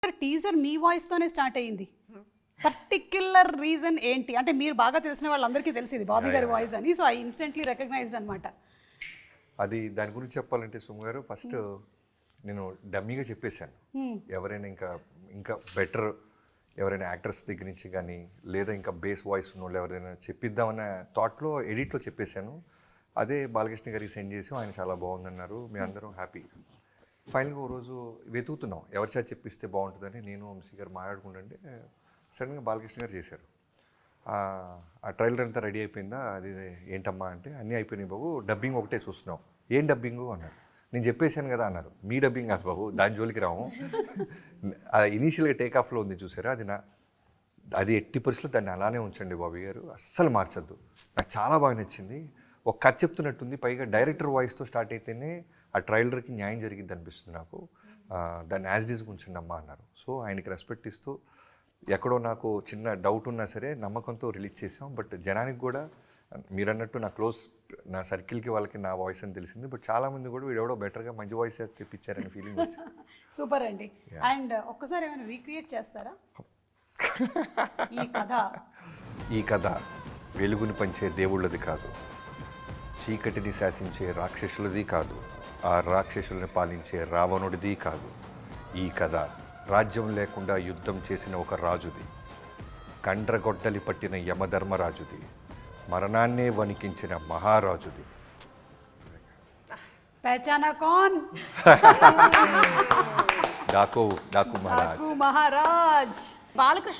Teaser మీ voice తోనే start అయ్యింది. Particular reason ఏంటి అంటే మీరు బాగా తెలిసిన వాళ్ళందరికీ తెలిసింది బాబీ గారి వాయిస్ అని, సో ఐ ఇన్స్టెంట్లీ రికగ్నైజ్డ్ అనమాట. అది దాని గురించి చెప్పాలంటే సుమ్ గారు ఫస్ట్ నేను డమ్మీగా చెప్పేశాను. ఎవరైనా ఇంకా బెటర్ ఎవరైనా యాక్టర్స్ దగ్గర నుంచి కానీ లేదా ఇంకా బేస్ వాయిస్ ఉన్న వాళ్ళు ఎవరైనా చెప్పిద్దామన్న థాట్లో ఎడిట్లో చెప్పేశాను. అదే బాలకృష్ణ గారికి సెండ్ చేసి ఆయన చాలా బాగుందన్నారు. మీ అందరం హ్యాపీ. ఫైనల్గా ఓ రోజు వెతుకుతున్నాం ఎవరి చేత చెప్పిస్తే బాగుంటుందని నేను వంశీ గారు మాట్లాడుకుంటుంటే సడన్గా బాలకృష్ణ గారు చేశారు. ఆ ట్రైలర్ అంతా రెడీ అయిపోయిందా, అది ఏంటమ్మా అంటే అన్నీ అయిపోయినాయి బాబు, డబ్బింగ్ ఒకటే చూస్తున్నాం. ఏం డబ్బింగు అన్నారు. నేను చెప్పేశాను కదా అన్నారు. మీ డబ్బింగ్ కాదు బాబు, దాని జోలికి రాము. ఇనీషియల్గా టేక్ ఆఫ్లో ఉంది చూసారా, అది ఎట్టి పరిస్థితుల్లో దాన్ని అలానే ఉంచండి బాబీ గారు, అస్సలు మార్చద్దు. నాకు చాలా బాగా నచ్చింది. ఒక కథ చెప్తున్నట్టుంది, పైగా డైరెక్టర్ వాయిస్తో స్టార్ట్ అయితేనే ఆ ట్రైలర్కి న్యాయం జరిగింది అనిపిస్తుంది నాకు. దాన్ని యాజ్ డీజ్ ఉంచండి అమ్మా అన్నారు. సో ఆయనకి రెస్పెక్ట్ ఇస్తూ ఎక్కడో నాకు చిన్న డౌట్ ఉన్నా సరే నమ్మకంతో రిలీజ్ చేసాం. బట్ జనానికి కూడా మీరు అన్నట్టు నా సర్కిల్కి వాళ్ళకి నా వాయిస్ అని తెలిసింది. బట్ చాలామంది కూడా వీడెవడో బెటర్గా మంచి వాయిస్ తెప్పించారని ఫీలింగ్ వచ్చింది. సూపర్ అండి. అండ్ ఒక్కసారి ఏమైనా రీక్రియేట్ చేస్తారా ఈ కథ వెలుగుని పంచే దేవుళ్ళది కాదు, చీకటిని శాసించే రాక్షసులది కాదు, ఆ రాక్షసుల్ని పాలించే రావణుడిది కాదు. ఈ కథ రాజ్యం లేకుండా యుద్ధం చేసిన ఒక రాజుది, కండ్రగొడ్డలి పట్టిన యమధర్మరాజుది, మరణాన్నే వణికించిన మహారాజుది. పహచానా కౌన్? డాకు మహారాజ్. బాలకృష్ణ